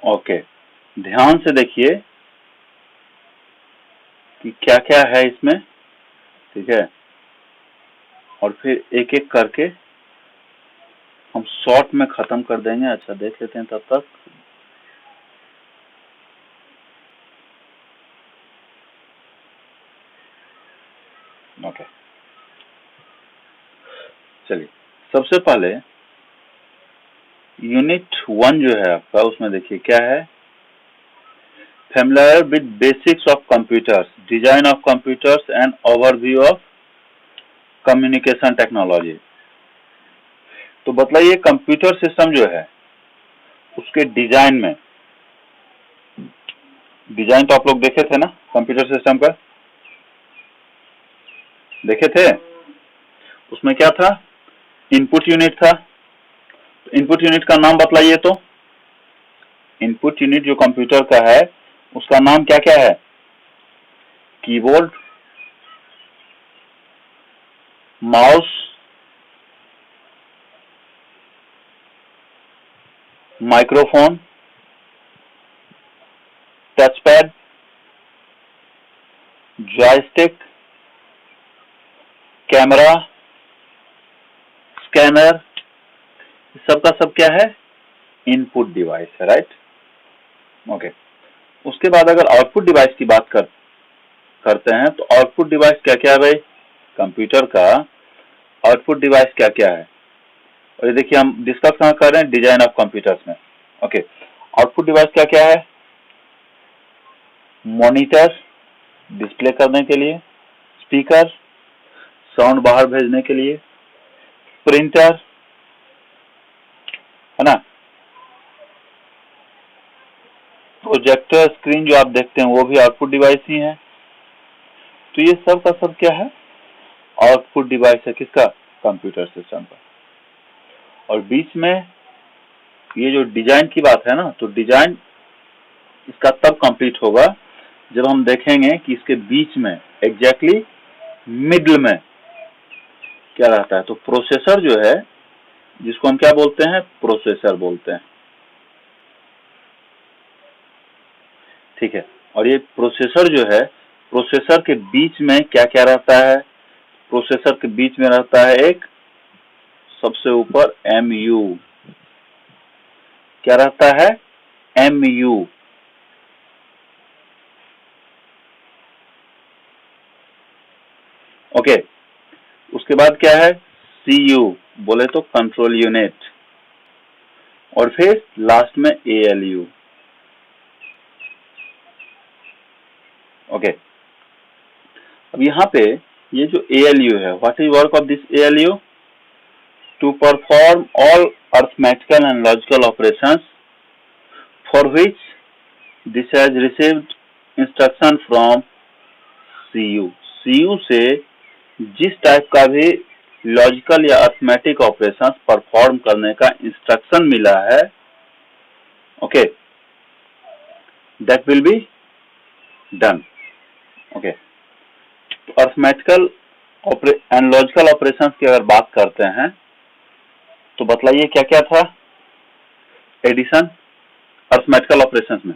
Okay, ध्यान से देखिए कि क्या क्या है इसमें, ठीक है, और फिर एक एक करके हम शॉर्ट में खत्म कर देंगे। अच्छा, देख लेते हैं तब तक। ओके, चलिए, सबसे पहले यूनिट 1 जो है आपका, उसमें देखिए क्या है, familiar with basics of computers, design of computers and overview of communication technology। तो बतलाइए, कंप्यूटर सिस्टम जो है उसके डिजाइन में, डिजाइन तो आप लोग देखे थे ना कंप्यूटर सिस्टम का, देखे थे? उसमें क्या था? इनपुट यूनिट था। इनपुट यूनिट का नाम बतलाइए तो। इनपुट यूनिट जो कंप्यूटर का है उसका नाम क्या क्या है? Keyboard, mouse, microphone, touchpad, joystick, camera, scanner, सबका सब क्या है? इनपुट डिवाइस है, राइट? ओके, उसके बाद अगर आउटपुट डिवाइस की बात करते हैं तो आउटपुट डिवाइस क्या क्या है भाई? कंप्यूटर का आउटपुट डिवाइस क्या क्या है? और ये देखिए, हम डिस्कस कहाँ कर रहे हैं? डिजाइन ऑफ कंप्यूटर्स में। ओके, आउटपुट डिवाइस क्या क्या है? मॉनिटर, डिस्प्ले करने के लिए, स्पीकर, साउंड बाहर भेजने के लिए, प्रिंटर, है ना, प्रोजेक्टर स्क्रीन जो आप देखते हैं वो भी आउटपुट डिवाइस ही है। तो ये सब का सब क्या है? आउटपुट डिवाइस है किसका? कंप्यूटर सिस्टम का। और बीच में ये जो डिजाइन की बात है ना, तो डिजाइन इसका तब कंप्लीट होगा जब हम देखेंगे कि इसके बीच में एग्जैक्टली मिडल में क्या रहता है। तो प्रोसेसर जो है, जिसको हम क्या बोलते हैं? प्रोसेसर बोलते हैं, ठीक है। और ये प्रोसेसर जो है, प्रोसेसर के बीच में क्या क्या रहता है? प्रोसेसर के बीच में रहता है एक, सबसे ऊपर एमयू। क्या रहता है? एमयू। ओके, उसके बाद क्या है? सीयू, बोले तो कंट्रोल यूनिट, और फिर लास्ट में एएलयू। ओके, अब यहाँ पे ये जो एएलयू है, what is work of this ALU? To perform all arithmetical and logical operations for which this has received instruction from CU. CU से जिस टाइप का भी लॉजिकल या अरिथमेटिक ऑपरेशंस परफॉर्म करने का इंस्ट्रक्शन मिला है, okay, that will be done. Okay, तो अरिथमेटिकल एंड लॉजिकल ऑपरेशंस की अगर बात करते हैं तो बतलाइए क्या क्या था? एडिशन, अरिथमेटिकल ऑपरेशंस में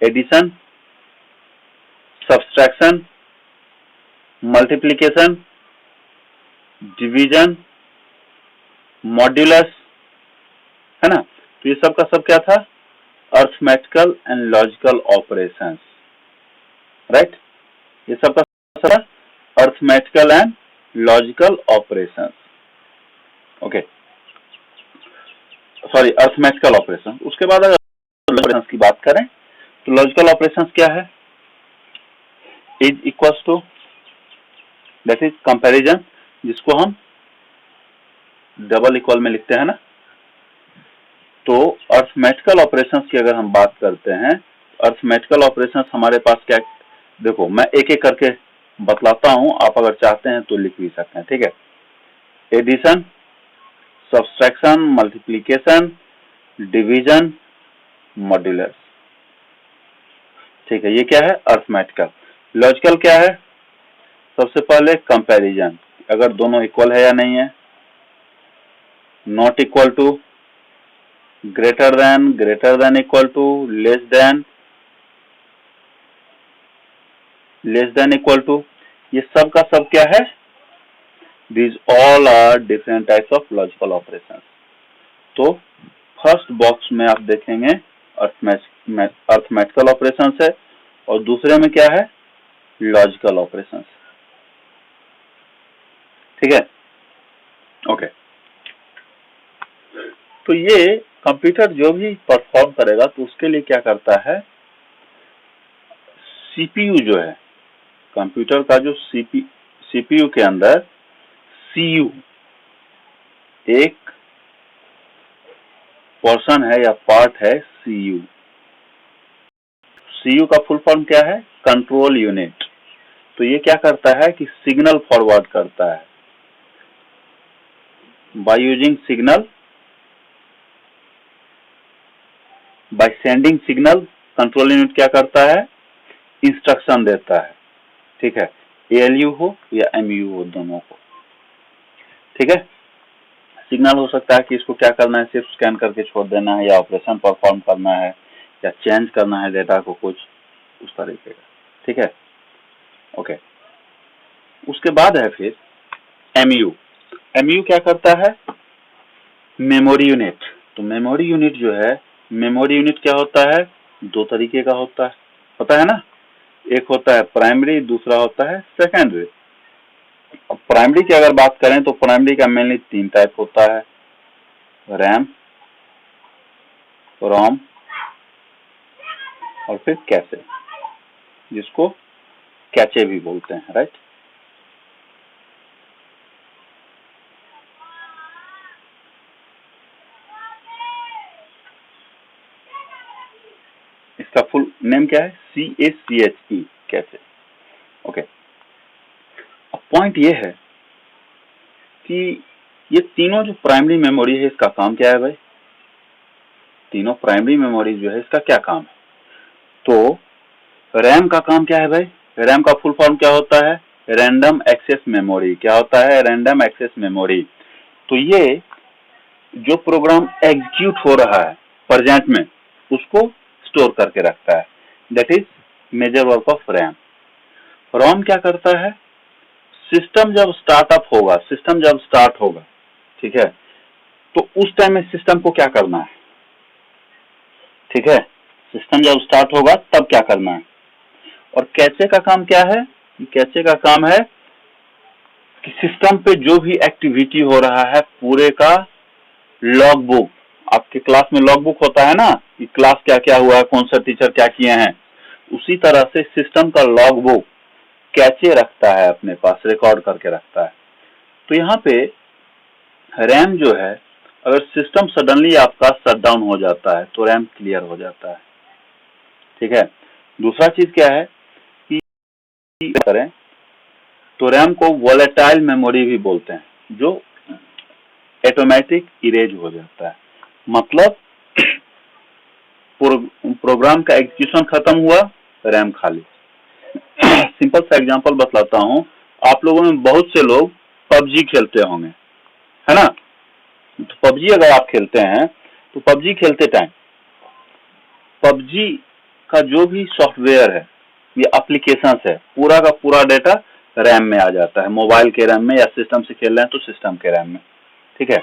addition, subtraction, multiplication, division, modulus, है ना। तो ये सब का सब क्या था? Arithmetical and logical operations, right? ये सब का सब arithmetical and logical operations. Okay, sorry, arithmetical operation. उसके बाद अगर ऑपरेशंस की बात करें तो लॉजिकल ऑपरेशंस क्या है? Is equals to, that is comparison, जिसको हम डबल इक्वल में लिखते हैं ना। तो अरिथमेटिकल ऑपरेशंस की अगर हम बात करते हैं, अरिथमेटिकल ऑपरेशंस हमारे पास क्या, देखो मैं एक एक करके बतलाता हूं, आप अगर चाहते हैं तो लिख भी सकते हैं, ठीक है। Addition, subtraction, multiplication, division, modulus, ठीक है। ये क्या है? अरिथमेटिकल। लॉजिकल क्या है? सबसे पहले कंपैरिजन, अगर दोनों इक्वल है या नहीं है, not equal to, greater than equal to, less than equal to, ये सब का सब क्या है? These all are different types of logical operations. तो फर्स्ट बॉक्स में आप देखेंगे अर्थमेटिकल ऑपरेशंस है और दूसरे में क्या है? Logical operations. ठीक है, ओके. तो ये कंप्यूटर जो भी परफॉर्म करेगा तो उसके लिए क्या करता है? सीपीयू जो है कंप्यूटर का, जो सीपीयू के अंदर सीयू एक पोर्शन है या पार्ट है. सीयू का फुल फॉर्म क्या है? Control unit. तो ये क्या करता है कि सिग्नल फॉरवर्ड करता है by using signal, by sending signal. Control unit क्या करता है? इंस्ट्रक्शन देता है. ठीक है, एएलयू हो या एमयू हो, दोनों को. ठीक है, सिग्नल हो सकता है कि इसको क्या करना है, सिर्फ स्कैन करके छोड़ देना है, या ऑपरेशन परफॉर्म करना है, या चेंज करना है डेटा को कुछ उस तरीके का. ठीक है, ओके. उसके बाद है फिर एमयू. एमयू क्या करता है? Memory unit. तो मेमोरी यूनिट जो है, मेमोरी यूनिट क्या होता है? दो तरीके का होता है, पता है ना? एक होता है प्राइमरी, दूसरा होता है सेकेंडरी. अब प्राइमरी की अगर बात करें तो प्राइमरी का मेनली 3 टाइप होता है: रैम, रोम और फिर कैचे, जिसको कैचे भी बोलते हैं, राइट? इसका फुल नेम क्या है? CACHE, cache. ओके. अब पॉइंट ये है कि ये तीनों जो प्राइमरी मेमोरी है, इसका काम क्या है भाई? तीनों प्राइमरी मेमोरी जो है, इसका क्या काम है? तो रैम का काम क्या है भाई? रैम का फुल फॉर्म क्या होता है? Random access memory. क्या होता है? Random access memory. तो ये जो प्रोग्राम एग्जीक्यूट हो रहा है प्रेजेंट में, उसको स्टोर करके रखता है. That is major work of RAM. ROM क्या करता है? सिस्टम जब स्टार्ट होगा, ठीक है, तो उस टाइम में सिस्टम को क्या करना है? ठीक है, सिस्टम जब स्टार्ट होगा तब क्या करना है? और कैचे का काम क्या है? कैचे का काम है कि सिस्टम पे जो भी एक्टिविटी हो रहा है पूरे का लॉग बुक. आपके क्लास में लॉग बुक होता है ना, कि क्लास क्या क्या हुआ है, कौन सा टीचर क्या किए हैं, उसी तरह से सिस्टम का लॉग बुक कैचे रखता है, अपने पास रिकॉर्ड करके रखता है. तो यहाँ पे रैम जो है, अगर सिस्टम सडनली आपका शट डाउन हो जाता है तो रैम क्लियर हो जाता है. ठीक है. दूसरा चीज क्या है कि करें तो रैम को वोलेटाइल मेमोरी भी बोलते हैं, जो ऑटोमेटिक इरेज हो जाता है. मतलब प्रोग्राम का एग्जीक्यूशन खत्म हुआ, रैम खाली. सिंपल सा एग्जांपल बतलाता हूँ. आप लोगों में बहुत से लोग पबजी खेलते होंगे, है ना? तो पबजी अगर आप खेलते हैं तो पबजी खेलते टाइम पबजी का जो भी सॉफ्टवेयर है या एप्लीकेशन है, पूरा का पूरा डेटा रैम में आ जाता है. मोबाइल के रैम में, या सिस्टम से खेल रहे हैं तो सिस्टम के रैम में. ठीक है.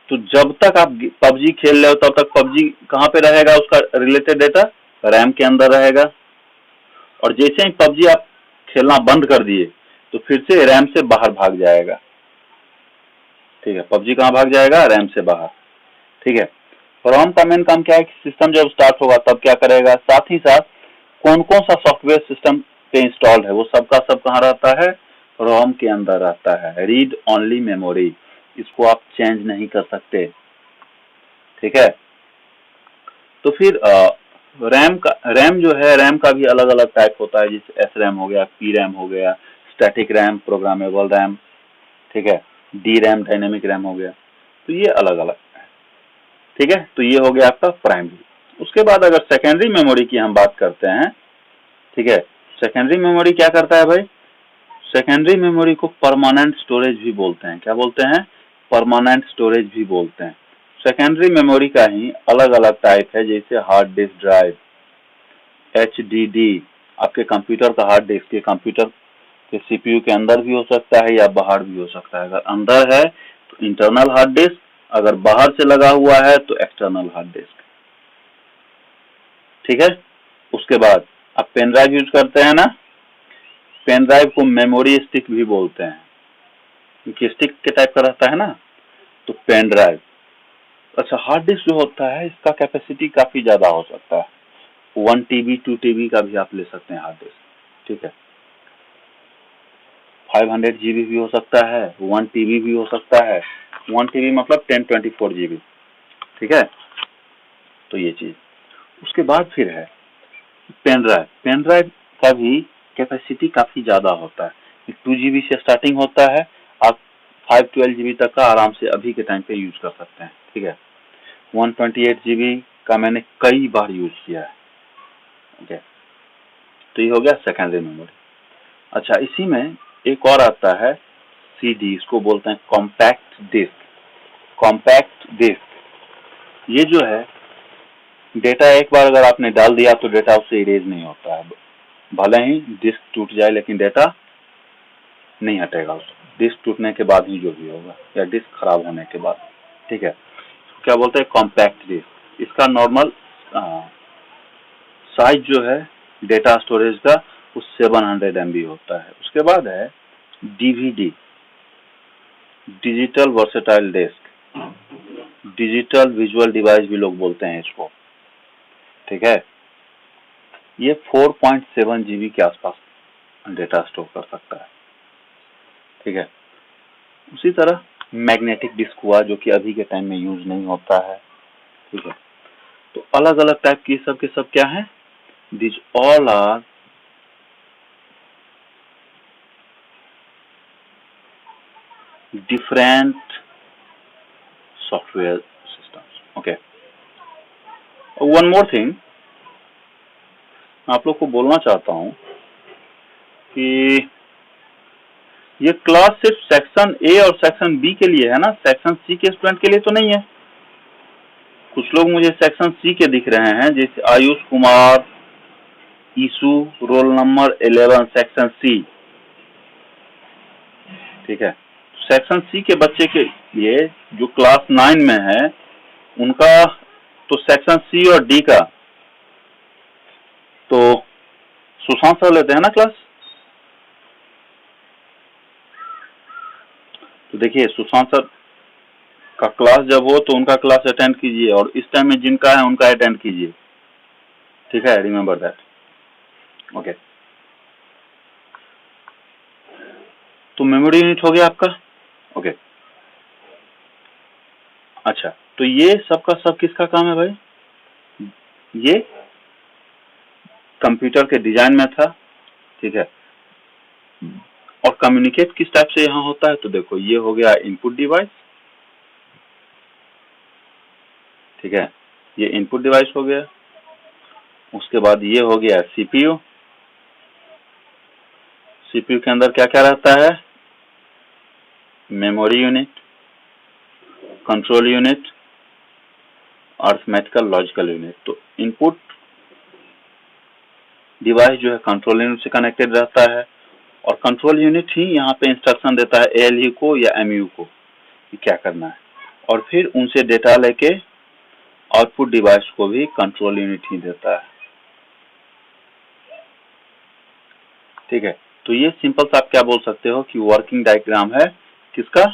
तो जब तक आप पबजी खेल रहे हो तब तक पबजी कहाँ पे रहेगा? उसका रिलेटेड डेटा रैम के अंदर रहेगा. और जैसे ही पबजी आप खेलना बंद कर दिए तो फिर से रैम से बाहर भाग जाएगा. ठीक है, पबजी कहाँ भाग जाएगा? रैम से बाहर. ठीक है. रोम का मेन काम क्या है कि सिस्टम जब स्टार्ट होगा तब क्या करेगा, साथ ही साथ कौन कौन सा सॉफ्टवेयर सिस्टम पे इंस्टॉल्ड है वो सबका सब कहाँ रहता है? रोम के अंदर रहता है. रीड ओनली मेमोरी, इसको आप चेंज नहीं कर सकते. ठीक है. तो फिर रैम जो है, रैम का भी अलग अलग टाइप होता है, जैसे एस रैम हो गया, पी रैम हो गया, स्टैटिक रैम, प्रोग्रामेबल रैम. ठीक है, डी रैम, डायनेमिक रैम हो गया. तो ये अलग अलग है. ठीक है. तो ये हो गया आपका प्राइमरी. उसके बाद अगर सेकेंडरी मेमोरी की हम बात करते हैं, ठीक है, सेकेंडरी मेमोरी क्या करता है भाई? सेकेंडरी मेमोरी को परमानेंट स्टोरेज भी बोलते हैं. क्या बोलते हैं? परमानेंट स्टोरेज भी बोलते हैं. सेकेंडरी मेमोरी का ही अलग अलग टाइप है, जैसे हार्ड डिस्क ड्राइव, HDD, आपके कंप्यूटर का हार्ड डिस्क के कंप्यूटर के CPU के अंदर भी हो सकता है या बाहर भी हो सकता है। अगर अंदर है तो इंटरनल हार्ड डिस्क, अगर बाहर से लगा हुआ है तो एक्सटर्नल हार्ड डिस्क। ठीक है। उसके बाद आप पेन ड्राइव यूज करते हैं ना, पेन ड्राइव को मेमोरी स्टिक भी बोलते हैं, क्योंकि स्टिक के टाइप का रहता है ना, तो पेन ड्राइव। अच्छा, हार्ड डिस्क जो होता है इसका कैपेसिटी काफी ज्यादा हो सकता है, 1 TB 2 TB का भी आप ले सकते हैं हार्ड डिस्क। ठीक है, 500 GB भी हो सकता है, 1 TB भी हो सकता है। 1 TB मतलब 1024 GB। ठीक है, तो ये चीज। उसके बाद फिर है पेन ड्राइव। पेन ड्राइव का भी कैपेसिटी काफी ज्यादा होता है, 2 GB से स्टार्टिंग होता है, आप 512 GB तक का आराम से अभी के टाइम पे यूज कर सकते हैं। ठीक है, 128 GB का मैंने कई बार यूज किया है। ओके, तो ये हो गया सेकेंडरी मेमोरी। अच्छा, इसी में एक और आता है CD, इसको बोलते हैं कॉम्पैक्ट डिस्क। कॉम्पैक्ट डिस्क ये जो है, डेटा एक बार अगर आपने डाल दिया तो डेटा उससे इरेज नहीं होता है, भले ही डिस्क टूट जाए लेकिन डेटा नहीं हटेगा उससे, डिस्क टूटने के बाद ही जो भी होगा या डिस्क खराब होने के बाद। ठीक है, क्या बोलते हैं कॉम्पैक्ट डिस्क। इसका नॉर्मल साइज जो है डेटा स्टोरेज का वो 700 MB होता है। उसके बाद है DVD, digital versatile disc, digital visual device भी लोग बोलते हैं इसको। ठीक है, ये 4.7 GB के आसपास डेटा स्टोर कर सकता है। ठीक है, उसी तरह मैग्नेटिक डिस्क हुआ, जो कि अभी के टाइम में यूज नहीं होता है। ठीक है, तो अलग अलग टाइप की सब के सब क्या है, this all are different software systems. Okay, one more thing आप लोग को बोलना चाहता हूं कि ये क्लास सिर्फ सेक्शन A और सेक्शन B के लिए है ना, सेक्शन C के स्टूडेंट के लिए तो नहीं है। कुछ लोग मुझे सेक्शन C के दिख रहे हैं, जैसे आयुष कुमार, ईसु, रोल नंबर 11 सेक्शन C। ठीक है, सेक्शन C के बच्चे के लिए जो क्लास 9 में है उनका तो सेक्शन C और D का तो सुशांत सर लेते हैं ना क्लास। तो देखिए, सुशांत सर का क्लास जब हो तो उनका क्लास अटेंड कीजिए, और इस टाइम में जिनका है उनका अटेंड कीजिए। ठीक है, रिमेम्बर दैट। ओके, तो मेमोरी यूनिट हो गया आपका। ओके, अच्छा, तो ये सबका सब किसका काम है भाई, ये कंप्यूटर के डिजाइन में था। ठीक है, और कम्युनिकेट किस टाइप से यहाँ होता है, तो देखो ये हो गया इनपुट डिवाइस। ठीक है, ये इनपुट डिवाइस हो गया। उसके बाद ये हो गया CPU। CPU के अंदर क्या क्या रहता है, memory unit, control unit, arithmetical logical unit. तो इनपुट डिवाइस जो है कंट्रोल यूनिट से कनेक्टेड रहता है, और कंट्रोल यूनिट ही यहाँ पे इंस्ट्रक्शन देता है ALU को या MU को कि क्या करना है, और फिर उनसे डेटा लेके आउटपुट डिवाइस को भी कंट्रोल यूनिट ही देता है। ठीक है, तो ये सिंपल सा आप क्या बोल सकते हो कि वर्किंग डायग्राम है किसका,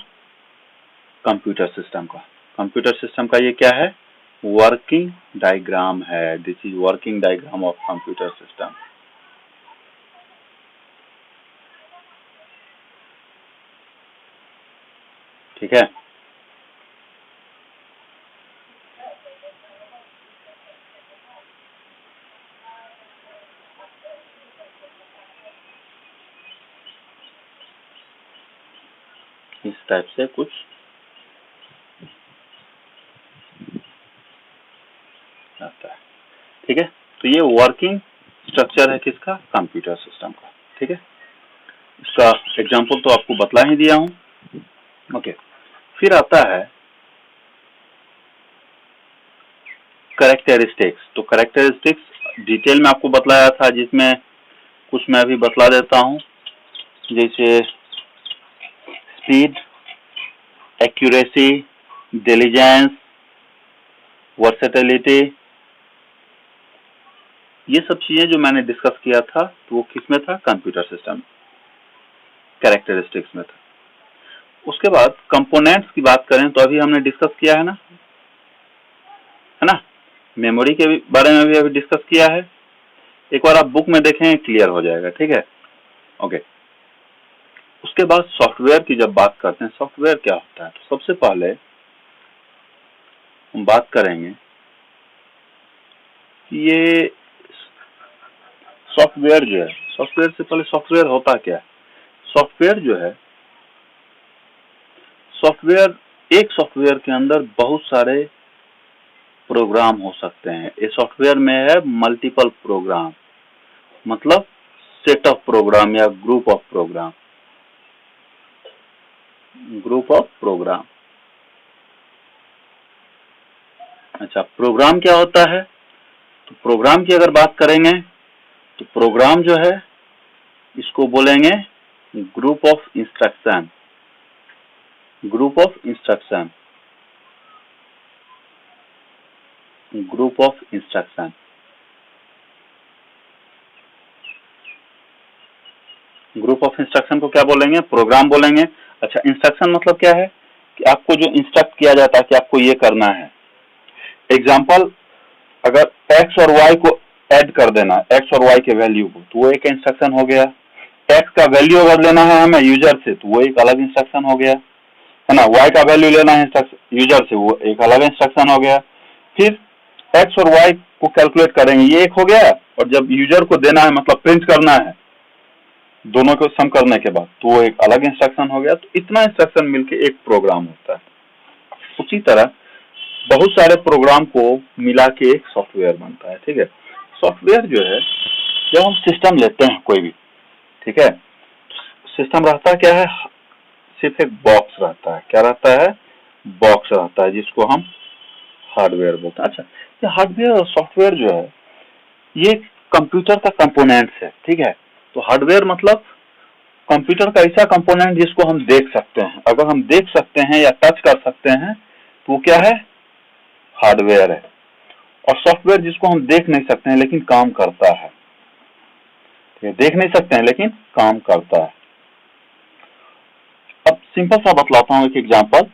कंप्यूटर सिस्टम का। कंप्यूटर सिस्टम का ये क्या है, वर्किंग डायग्राम है। This is working diagram of computer system. ठीक है, इस टाइप से कुछ आता है। ठीक है, तो ये वर्किंग स्ट्रक्चर है किसका, कंप्यूटर सिस्टम का। ठीक है, इसका एग्जांपल तो आपको बतला ही दिया हूं। ओके, फिर आता है कैरेक्टरिस्टिक्स। तो कैरेक्टरिस्टिक्स डिटेल में आपको बतलाया था, जिसमें कुछ मैं अभी बतला देता हूँ, जैसे स्पीड, एक्यूरेसी, डिलीजेंस, वर्सेटिलिटी, ये सब चीजें जो मैंने डिस्कस किया था तो वो किस में था? कंप्यूटर सिस्टम कैरेक्टरिस्टिक्स में था। उसके बाद कंपोनेंट्स की बात करें तो अभी हमने डिस्कस किया है ना, मेमोरी के बारे में भी अभी डिस्कस किया है। एक बार आप बुक में देखें, क्लियर हो जाएगा, ठीक है, ओके। उसके बाद सॉफ्टवेयर की जब बात करते हैं, सॉफ्टवेयर क्या होता है, तो सबसे पहले हम बात करेंगे कि ये सॉफ्टवेयर जो है, सॉफ्टवेयर से पहले सॉफ्टवेयर होता क्या है? सॉफ्टवेयर जो है, सॉफ्टवेयर, एक सॉफ्टवेयर के अंदर बहुत सारे प्रोग्राम हो सकते हैं। इस सॉफ्टवेयर में है मल्टीपल प्रोग्राम, मतलब सेट ऑफ प्रोग्राम या group of program, group of program. अच्छा, प्रोग्राम क्या होता है? तो प्रोग्राम की अगर बात करेंगे तो प्रोग्राम जो है, इसको बोलेंगे group of instruction, group of instruction, group of instruction. Group of instruction को क्या बोलेंगे? प्रोग्राम बोलेंगे। अच्छा, इंस्ट्रक्शन मतलब क्या है? कि आपको जो इंस्ट्रक्ट किया जाता है कि आपको ये करना है। एग्जाम्पल, अगर x और y को ऐड कर देना, x और y के वैल्यू को, तो वो एक इंस्ट्रक्शन हो गया। x का वैल्यू अगर लेना है हमें यूजर से, तो वो एक अलग इंस्ट्रक्शन हो गया, है ना। y का वैल्यू लेना है यूजर से, वो एक अलग इंस्ट्रक्शन हो गया। फिर x और y को कैलकुलेट करेंगे, ये एक हो गया। और जब यूजर को देना है, मतलब प्रिंट करना है दोनों को सम करने के बाद, तो वो एक अलग इंस्ट्रक्शन हो गया। तो इतना इंस्ट्रक्शन मिलके एक प्रोग्राम होता है। उसी तरह बहुत सारे प्रोग्राम को मिला के एक सॉफ्टवेयर बनता है, ठीक है। सॉफ्टवेयर जो है, जब हम सिस्टम लेते हैं कोई भी, ठीक है, सिस्टम रहता क्या है? सिर्फ एक बॉक्स रहता है। क्या रहता है? बॉक्स रहता है, जिसको हम हार्डवेयर बोलते हैं। अच्छा, ये हार्डवेयर और सॉफ्टवेयर जो है, ये कंप्यूटर का कंपोनेंट्स है, ठीक है। तो हार्डवेयर मतलब कंप्यूटर का ऐसा कंपोनेंट जिसको हम देख सकते हैं। अगर हम देख सकते हैं या टच कर सकते हैं तो वो क्या है? हार्डवेयर है। और सॉफ्टवेयर जिसको हम देख नहीं सकते हैं लेकिन काम करता है, देख नहीं सकते हैं लेकिन काम करता है। अब सिंपल सा बतलाता हूं एक एग्जांपल।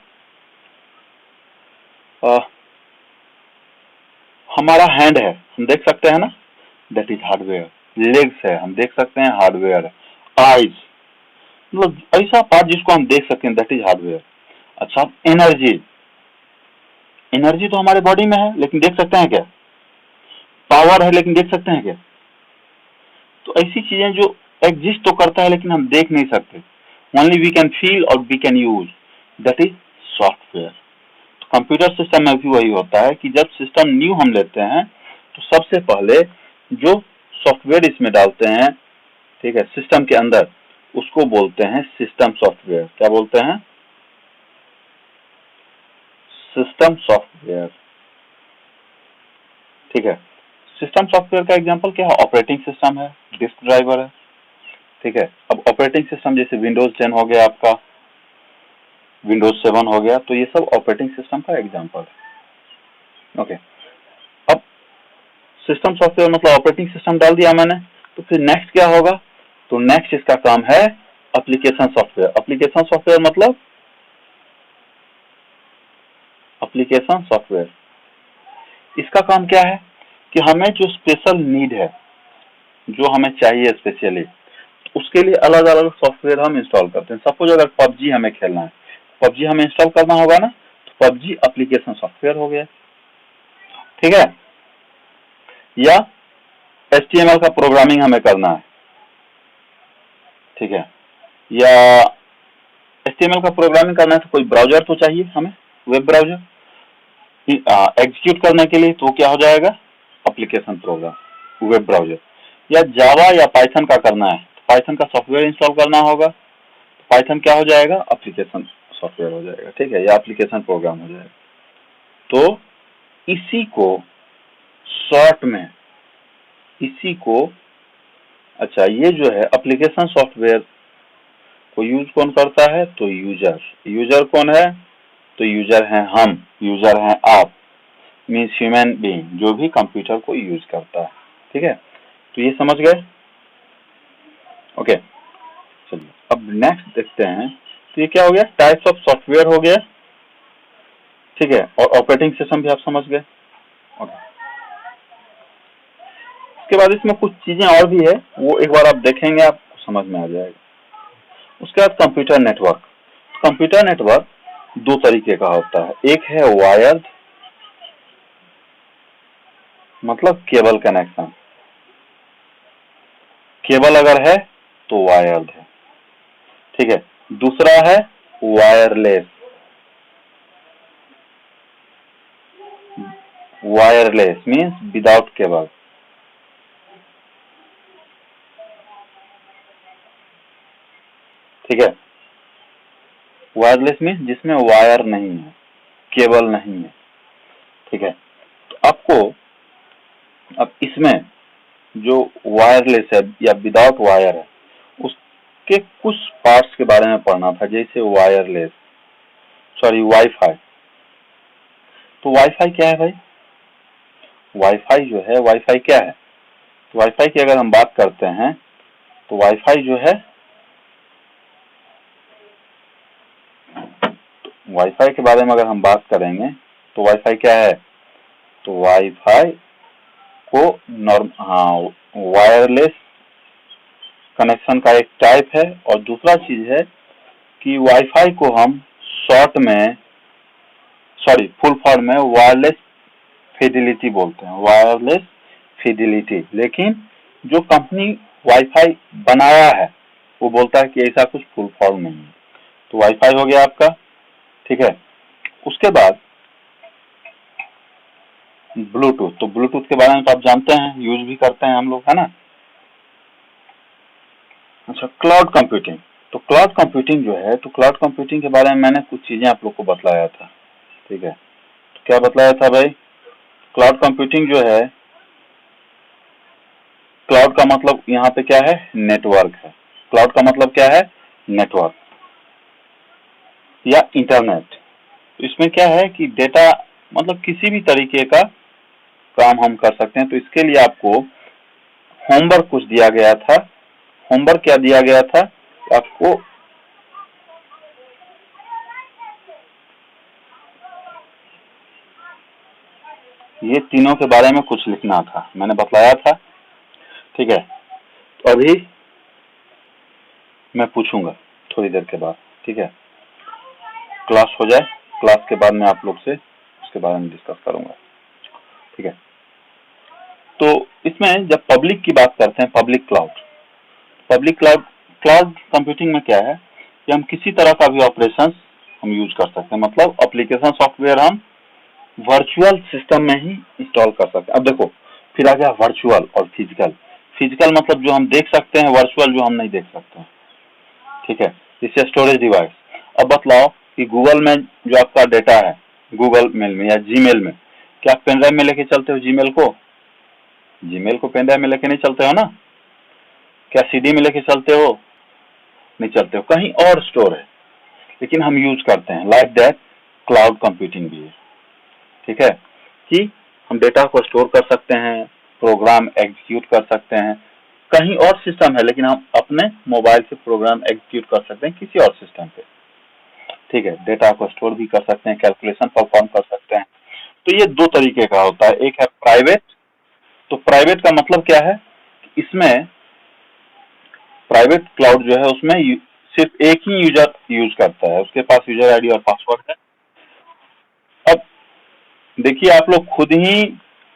हमारा हैंड है, हम देख सकते हैं ना, दैट इज हार्डवेयर। लेग्स है, हम देख सकते हैं, हार्डवेयर है। आईज, मतलब ऐसा पार्ट जिसको हम देख सकते हैं, दैट इज हार्डवेयर। अच्छा, एनर्जी, एनर्जी तो हमारे बॉडी में है लेकिन देख सकते हैं क्या? पावर है लेकिन देख सकते हैं क्या? तो ऐसी चीजें जो एग्जिस्ट तो करता है लेकिन हम देख नहीं सकते, ओनली वी कैन फील और we can use, that is software. तो कंप्यूटर सिस्टम में भी वही होता है कि जब सिस्टम न्यू हम लेते हैं तो सबसे पहले जो सॉफ्टवेयर इसमें डालते हैं, ठीक है, सिस्टम के अंदर, उसको बोलते हैं सिस्टम सॉफ्टवेयर। क्या बोलते हैं? सिस्टम सॉफ्टवेयर, ठीक है। सिस्टम सॉफ्टवेयर का एग्जांपल क्या है? ऑपरेटिंग सिस्टम है, डिस्क ड्राइवर है, ठीक है। अब ऑपरेटिंग सिस्टम जैसे विंडोज 10 हो गया आपका, विंडोज 7 हो गया, तो ये सब ऑपरेटिंग सिस्टम का एग्जांपल है, ओके। अब सिस्टम सॉफ्टवेयर मतलब ऑपरेटिंग सिस्टम डाल दिया मैंने, तो फिर नेक्स्ट क्या होगा? तो नेक्स्ट इसका काम है एप्लीकेशन सॉफ्टवेयर। एप्लीकेशन सॉफ्टवेयर मतलब एप्लीकेशन सॉफ्टवेयर, इसका काम क्या है कि हमें जो स्पेशल नीड है, जो हमें चाहिए स्पेशली, उसके लिए अलग अलग सॉफ्टवेयर हम इंस्टॉल करते हैं। सपोज अगर पबजी हमें खेलना है, पबजी हमें इंस्टॉल करना होगा ना, तो पबजी एप्लीकेशन सॉफ्टवेयर हो गया, ठीक है। या HTML का प्रोग्रामिंग हमें करना है, ठीक है, या HTML का प्रोग्रामिंग करना है तो कोई ब्राउजर तो चाहिए हमें, वेब ब्राउजर एग्जीक्यूट करने के लिए, तो क्या हो जाएगा? Application program, web browser. या जावा या पाइथन का करना है, तो पाइथन का सॉफ्टवेयर इंस्टॉल करना होगा, तो पाइथन क्या हो जाएगा? एप्लीकेशन सॉफ्टवेयर हो जाएगा, ठीक है, या एप्लीकेशन प्रोग्राम हो जाएगा। तो इसी को शॉर्ट में इसी को, अच्छा ये जो है एप्लीकेशन सॉफ्टवेयर को यूज कौन करता है, तो यूजर। यूजर कौन है, तो यूजर हैं हम, यूजर हैं आप, मीन्स ह्यूमन बीइंग जो भी कंप्यूटर को यूज करता है। ठीक है, तो ये समझ गए। ओके, चलिए अब नेक्स्ट देखते हैं। तो ये क्या हो गया, टाइप्स ऑफ सॉफ्टवेयर हो गया। ठीक है, और ऑपरेटिंग सिस्टम भी आप समझ गए। ओके, उसके बाद इसमें कुछ चीजें और भी है, वो एक बार आप देखेंगे आपको समझ में आ जाएगा। उसके बाद कंप्यूटर नेटवर्क। कंप्यूटर नेटवर्क दो तरीके का होता है, एक है वायर्ड, मतलब केबल कनेक्शन, केबल अगर है तो वायर्ड है। ठीक है, दूसरा है wireless. Wireless means without cable. ठीक है, वायरलेस मीन्स जिसमें वायर नहीं है, केबल नहीं है। ठीक है, तो आपको अब इसमें जो वायरलेस है या विदाउट वायर है उसके कुछ पार्ट्स के बारे में पढ़ना था, जैसे वायरलेस, सॉरी वाईफाई। तो वाईफाई क्या है भाई, वाईफाई जो है, वाईफाई क्या है, तो वाईफाई की अगर हम बात करते हैं तो वाईफाई जो है, वाईफाई के बारे में अगर हम बात करेंगे तो वाईफाई क्या है, तो वाईफाई को वायरलेस कनेक्शन का एक टाइप है। और दूसरा चीज है कि वाईफाई को हम शॉर्ट में, सॉरी फुल फॉर्म में वायरलेस फिडिलिटी बोलते हैं, वायरलेस फिडिलिटी। लेकिन जो कंपनी वाईफाई बनाया है वो बोलता है कि ऐसा कुछ फुल फॉर्म नहीं है। तो वाईफाई हो गया आपका। ठीक है, उसके बाद ब्लूटूथ। तो ब्लूटूथ के बारे में तो आप जानते हैं, यूज भी करते हैं हम लोग, है ना। अच्छा, क्लाउड कंप्यूटिंग। तो क्लाउड कंप्यूटिंग जो है, तो क्लाउड कंप्यूटिंग के बारे में मैंने कुछ चीजें आप लोग को बतलाया था। ठीक है, तो क्या बतलाया था भाई, क्लाउड कंप्यूटिंग जो है, क्लाउड का मतलब यहाँ पे क्या है, नेटवर्क है। क्लाउड का मतलब क्या है, नेटवर्क या इंटरनेट। तो इसमें क्या है कि डेटा, मतलब किसी भी तरीके का काम हम कर सकते हैं। तो इसके लिए आपको होमवर्क कुछ दिया गया था। होमवर्क क्या दिया गया था, आपको ये तीनों के बारे में कुछ लिखना था, मैंने बतलाया था। ठीक है, तो अभी मैं पूछूंगा थोड़ी देर के बाद। ठीक है, क्लास हो जाए, क्लास के बाद मैं आप लोग से उसके बारे में डिस्कस करूंगा। ठीक है, तो इसमें जब पब्लिक की बात करते हैं, public cloud, public cloud, cloud computing में क्या है कि हम किसी तरह का भी ऑपरेशन हम यूज कर सकते हैं, मतलब एप्लीकेशन सॉफ्टवेयर हम वर्चुअल सिस्टम में ही इंस्टॉल कर सकते हैं। अब देखो, फिर आ गया वर्चुअल और फिजिकल। फिजिकल मतलब जो हम देख सकते हैं, वर्चुअल जो हम नहीं देख सकते हैं। ठीक है, जैसे स्टोरेज डिवाइस। अब बतलाओ कि गूगल में जो आपका डेटा है, गूगल मेल में या जीमेल में, क्या आप पेन ड्राइव में लेके चलते हो जीमेल को, जीमेल को पेन ड्राइव में लेके नहीं चलते हो ना। क्या सीडी में लेके चलते हो, नहीं चलते हो, कहीं और स्टोर है, लेकिन हम यूज करते हैं। लाइक दैट क्लाउड कंप्यूटिंग भी है। ठीक है, कि हम डेटा को स्टोर कर सकते हैं, प्रोग्राम एग्जीक्यूट कर सकते हैं, कहीं और सिस्टम है लेकिन हम अपने मोबाइल से प्रोग्राम एग्जीक्यूट कर सकते हैं किसी और सिस्टम पे। ठीक है, डेटा को स्टोर भी कर सकते हैं, कैलकुलेशन परफॉर्म कर सकते हैं। तो ये दो तरीके का होता है, एक है प्राइवेट। तो प्राइवेट का मतलब क्या है, इसमें प्राइवेट क्लाउड जो है उसमें सिर्फ एक ही यूजर यूज करता है, उसके पास यूजर आईडी और पासवर्ड है। अब देखिए, आप लोग खुद ही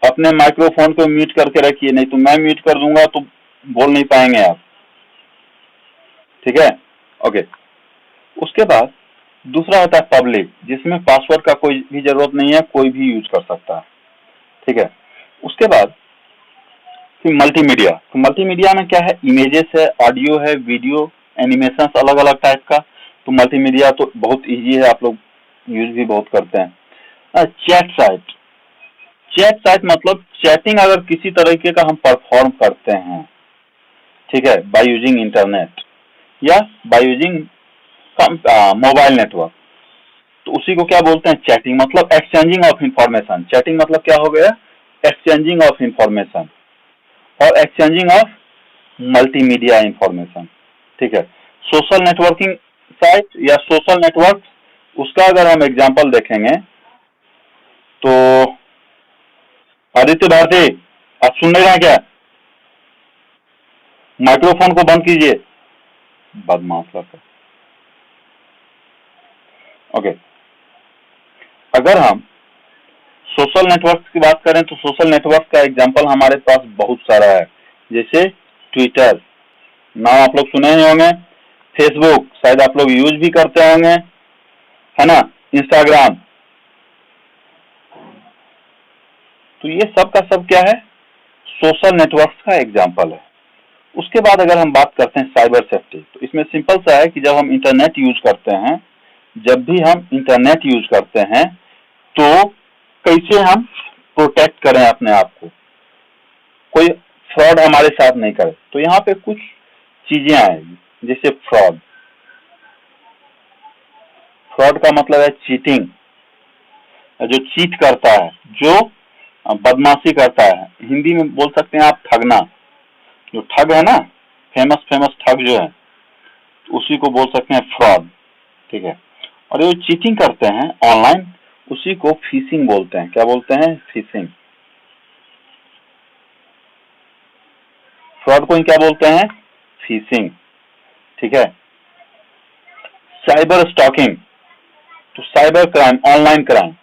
अपने माइक्रोफोन को म्यूट करके रखिए, नहीं तो मैं म्यूट कर दूंगा तो बोल नहीं पाएंगे आप। ठीक है, ओके। उसके बाद दूसरा होता है पब्लिक, जिसमें पासवर्ड का कोई भी जरूरत नहीं है, कोई भी यूज कर सकता है। ठीक है, उसके बाद फिर मल्टीमीडिया। तो मल्टीमीडिया में क्या है, इमेजेस है, ऑडियो है, वीडियो, एनिमेशन अलग अलग टाइप का। तो मल्टीमीडिया तो बहुत इजी है, आप लोग यूज भी बहुत करते हैं। चैट साइट, चैट साइट मतलब चैटिंग अगर किसी तरीके का हम परफॉर्म करते हैं, ठीक है, बाय यूजिंग इंटरनेट या बाय यूजिंग मोबाइल नेटवर्क, तो उसी को क्या बोलते हैं, चैटिंग। मतलब एक्सचेंजिंग ऑफ इंफॉर्मेशन। चैटिंग मतलब क्या हो गया, एक्सचेंजिंग ऑफ इंफॉर्मेशन और एक्सचेंजिंग ऑफ मल्टीमीडिया इंफॉर्मेशन, ठीक है। सोशल नेटवर्किंग साइट या सोशल नेटवर्क, उसका अगर हम एग्जांपल देखेंगे तो आदित्य भारती, आप सुन रहे हैं क्या? माइक्रोफोन को बंद कीजिए, बदमाश लड़का। ओके, अगर हम सोशल नेटवर्क की बात करें तो सोशल नेटवर्क का एग्जांपल हमारे पास बहुत सारा है, जैसे ट्विटर, नाम आप लोग सुने ही होंगे। फेसबुक शायद आप लोग यूज भी करते होंगे, है ना। इंस्टाग्राम, तो ये सब का सब क्या है, सोशल नेटवर्क का एग्जांपल है। उसके बाद अगर हम बात करते हैं साइबर सेफ्टी, तो इसमें सिंपल सा है कि जब हम इंटरनेट यूज करते हैं, जब भी हम इंटरनेट यूज करते हैं तो कैसे हम प्रोटेक्ट करें अपने आप को, कोई फ्रॉड हमारे साथ नहीं करे। तो यहाँ पे कुछ चीजें आएगी, जैसे फ्रॉड। फ्रॉड का मतलब है चीटिंग, जो चीट करता है, जो बदमाशी करता है। हिंदी में बोल सकते हैं आप ठगना। जो ठग है ना, फेमस फेमस ठग जो है, उसी को बोल सकते हैं फ्रॉड, ठीक है। और जो चीटिंग करते हैं ऑनलाइन, उसी को फिशिंग बोलते हैं। क्या बोलते हैं, फिशिंग। फ्रॉड को क्या बोलते हैं, फिशिंग, ठीक है। साइबर स्टॉकिंग, तो cyber crime, online crime.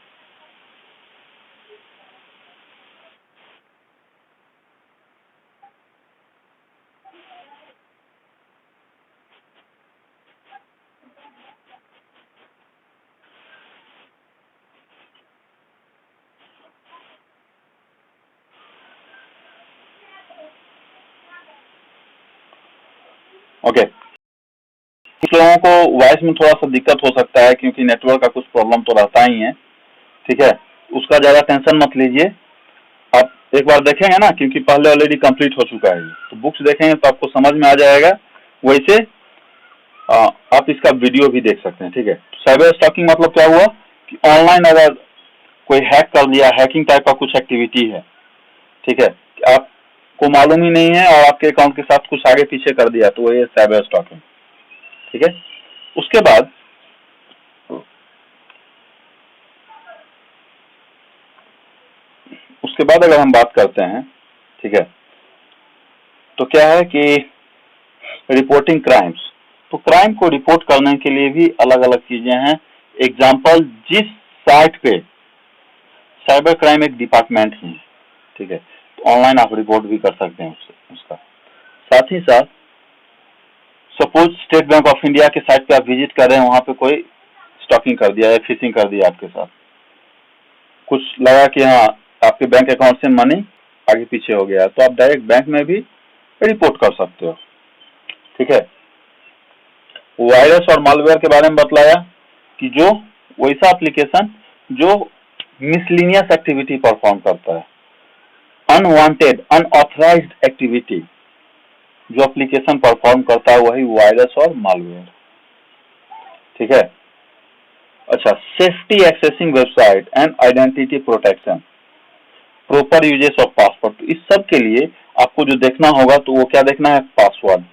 Okay, कुछ लोगों को वॉइस में थोड़ा सा दिक्कत हो सकता है क्योंकि नेटवर्क का कुछ प्रॉब्लम तो रहता ही है, ठीक है। उसका ज्यादा टेंशन मत लीजिए। आप एक बार देखेंगे ना, क्योंकि पहले ऑलरेडी कंप्लीट हो चुका है, तो बुक्स देखेंगे तो आपको समझ में आ जाएगा। वैसे आप इसका वीडियो भी देख सकते हैं, ठीक है। साइबर स्टॉकिंग मतलब क्या हुआ कि ऑनलाइन अगर कोई हैक कर लिया, हैकिंग टाइप का कुछ एक्टिविटी है, ठीक है, आपको मालूम ही नहीं है और आपके अकाउंट के साथ कुछ आगे पीछे कर दिया, तो ये साइबर स्टॉकिंग, ठीक है। उसके बाद अगर हम बात करते हैं, ठीक है, तो क्या है कि रिपोर्टिंग क्राइम्स। तो क्राइम को रिपोर्ट करने के लिए भी अलग अलग चीजें हैं। एग्जाम्पल, जिस साइट पे साइबर क्राइम एक डिपार्टमेंट ही है, ठीक है, तो ऑनलाइन आप रिपोर्ट भी कर सकते हैं उसका। साथ ही साथ suppose state bank of India के साइट पे आप विजिट कर रहे हैं, वहां पे कोई स्टॉकिंग कर दिया या फिशिंग कर दिया आपके साथ, कुछ लगा कि हाँ आपके बैंक अकाउंट से मनी आगे पीछे हो गया, तो आप डायरेक्ट बैंक में भी रिपोर्ट कर सकते हो, ठीक है। वायरस और मालवेयर के बारे में बतलाया कि जो वैसा एप्लीकेशन जो मिसलिनियस एक्टिविटी परफॉर्म करता है, अनवांटेड अनऑथराइज्ड एक्टिविटी जो एप्लीकेशन परफॉर्म करता है, वही वायरस और मालवेयर, ठीक है। अच्छा, safety accessing website and identity protection, proper uses of password. तो इस सब के लिए आपको जो देखना होगा, तो वो क्या देखना है, पासवर्ड,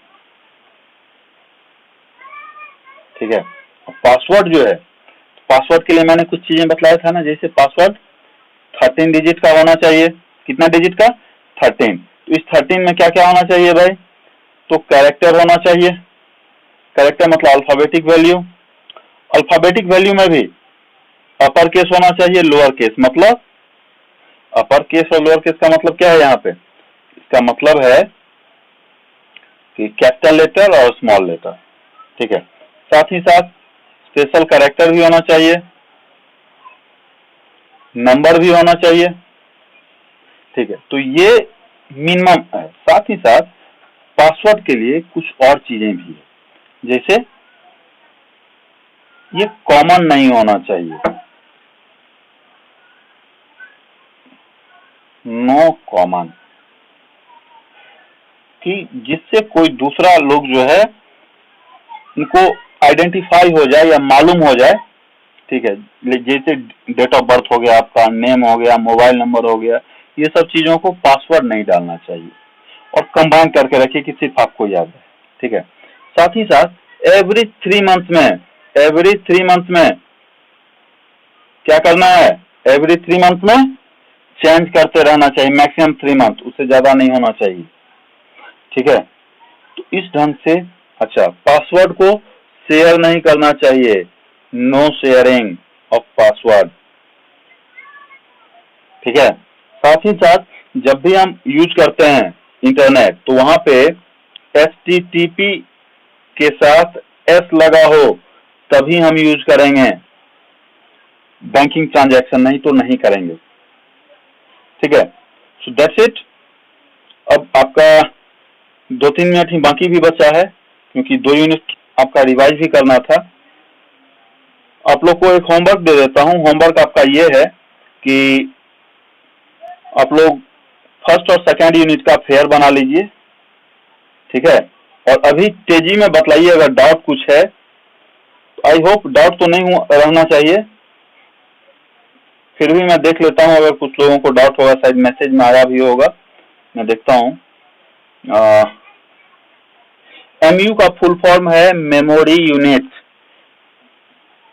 ठीक है। पासवर्ड जो है, पासवर्ड के लिए मैंने कुछ चीजें बतलाया था ना, जैसे पासवर्ड 13 डिजिट का होना चाहिए। कितना डिजिट का, 13। तो इस 13 में क्या क्या होना चाहिए भाई, तो कैरेक्टर होना चाहिए। कैरेक्टर मतलब अल्फाबेटिक वैल्यू। अल्फाबेटिक वैल्यू में भी अपर केस होना चाहिए, लोअर केस। मतलब अपर केस और लोअर केस का मतलब क्या है यहाँ पे, इसका मतलब है कि कैपिटल लेटर और स्मॉल लेटर, ठीक है। साथ ही साथ स्पेशल कैरेक्टर भी होना चाहिए, नंबर भी होना चाहिए, ठीक है। तो ये मिनिमम है। साथ ही साथ पासवर्ड के लिए कुछ और चीजें भी है, जैसे ये कॉमन नहीं होना चाहिए, नो कॉमन, कि जिससे कोई दूसरा लोग जो है उनको आइडेंटिफाई हो जाए या मालूम हो जाए, ठीक है। जैसे डेट ऑफ बर्थ हो गया, आपका नेम हो गया, मोबाइल नंबर हो गया, ये सब चीजों को पासवर्ड नहीं डालना चाहिए और कंबाइन करके रखिए कि सिर्फ आपको याद है, ठीक है। साथ ही साथ एवरी थ्री मंथ में क्या करना है, एवरी 3 मंथ में चेंज करते रहना चाहिए, मैक्सिमम 3 मंथ, उससे ज्यादा नहीं होना चाहिए, ठीक है। तो इस ढंग से, अच्छा, पासवर्ड को शेयर नहीं करना चाहिए, नो शेयरिंग ऑफ पासवर्ड, ठीक है। साथ ही साथ जब भी हम यूज करते हैं इंटरनेट, तो वहां पे HTTP के साथ S लगा हो तभी हम यूज करेंगे, बैंकिंग ट्रांजैक्शन नहीं तो नहीं करेंगे, ठीक है। So that's it. अब आपका 2-3 मिनट ही बाकी भी बचा है, क्योंकि 2 यूनिट आपका रिवाइज भी करना था। आप लोग को एक होमवर्क दे देता हूँ। होमवर्क आपका ये है कि आप लोग फर्स्ट और सेकेंड यूनिट का फेयर बना लीजिए, ठीक है। और अभी तेजी में बतलाइए, अगर डाउट कुछ है। आई होप डाउट तो नहीं रहना चाहिए, फिर भी मैं देख लेता हूँ, अगर कुछ लोगों को डाउट होगा, शायद मैसेज में आया भी होगा, मैं देखता हूँ। MU का फुल फॉर्म है मेमोरी यूनिट।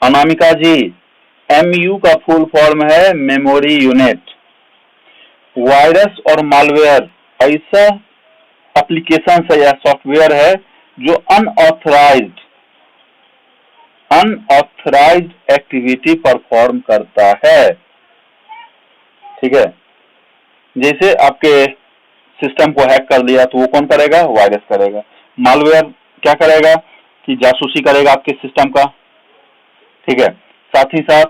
अनामिका जी, MU का फुल फॉर्म है मेमोरी यूनिट। वायरस और मालवेयर ऐसा एप्लीकेशन है या सॉफ्टवेयर है जो अनऑथराइज्ड एक्टिविटी परफॉर्म करता है, ठीक है। जैसे आपके सिस्टम को हैक कर दिया तो वो कौन करेगा, वायरस करेगा। मालवेयर क्या करेगा कि जासूसी करेगा आपके सिस्टम का, ठीक है। साथ ही साथ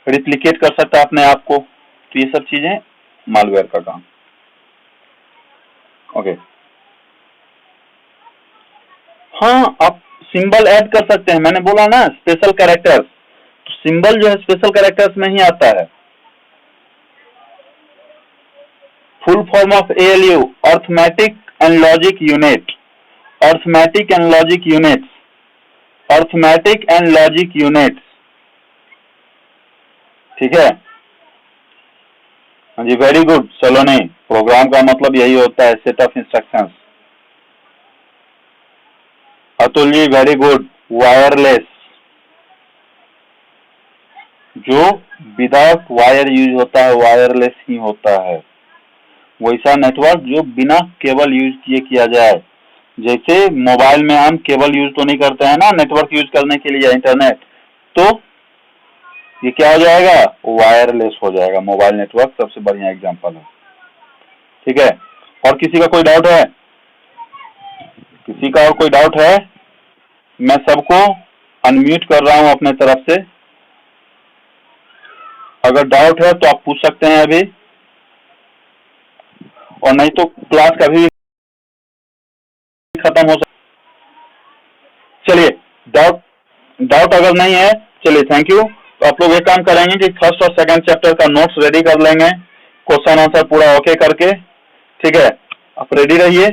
रिप्लिकेट कर सकता है अपने आप को, तो ये सब चीजें मालवेयर का काम, ओके। हाँ, आप सिंबल ऐड कर सकते हैं, मैंने बोला ना स्पेशल कैरेक्टर्स, तो सिंबल जो है स्पेशल कैरेक्टर्स में ही आता है। Full form of ALU, arithmetic and logic unit, arithmetic and logic units, arithmetic and logic units, ठीक है। हाँ जी, वेरी गुड सलोनी। प्रोग्राम का मतलब यही होता है, set of instructions. Atul ji, very good. Wireless, जो विदाउट वायर यूज होता है, वायरलेस ही होता है। वैसा नेटवर्क जो बिना केबल यूज किए किया जाए। जैसे मोबाइल में हम केबल यूज तो नहीं करते हैं ना नेटवर्क यूज करने के लिए, इंटरनेट, तो ये क्या हो जाएगा, वायरलेस हो जाएगा। मोबाइल नेटवर्क सबसे बढ़िया एग्जांपल है, ठीक है। और किसी का कोई डाउट है, किसी का और कोई डाउट है? मैं सबको अनम्यूट कर रहा हूं अपने तरफ से, अगर डाउट है तो आप पूछ सकते हैं अभी, और नहीं तो क्लास कभी खत्म हो सकता। चलिए, डाउट अगर नहीं है, चलिए थैंक यू। तो आप लोग एक काम करेंगे कि फर्स्ट और सेकंड चैप्टर का नोट्स रेडी कर लेंगे, क्वेश्चन आंसर पूरा ओके करके, ठीक है। आप रेडी रहिए,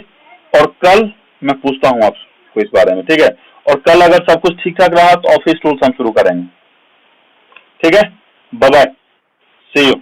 और कल मैं पूछता हूँ आपको इस बारे में, ठीक है। और कल अगर सब कुछ ठीक ठाक रहा तो ऑफिस टूल्स हम शुरू करेंगे, ठीक है। Bye bye, see you.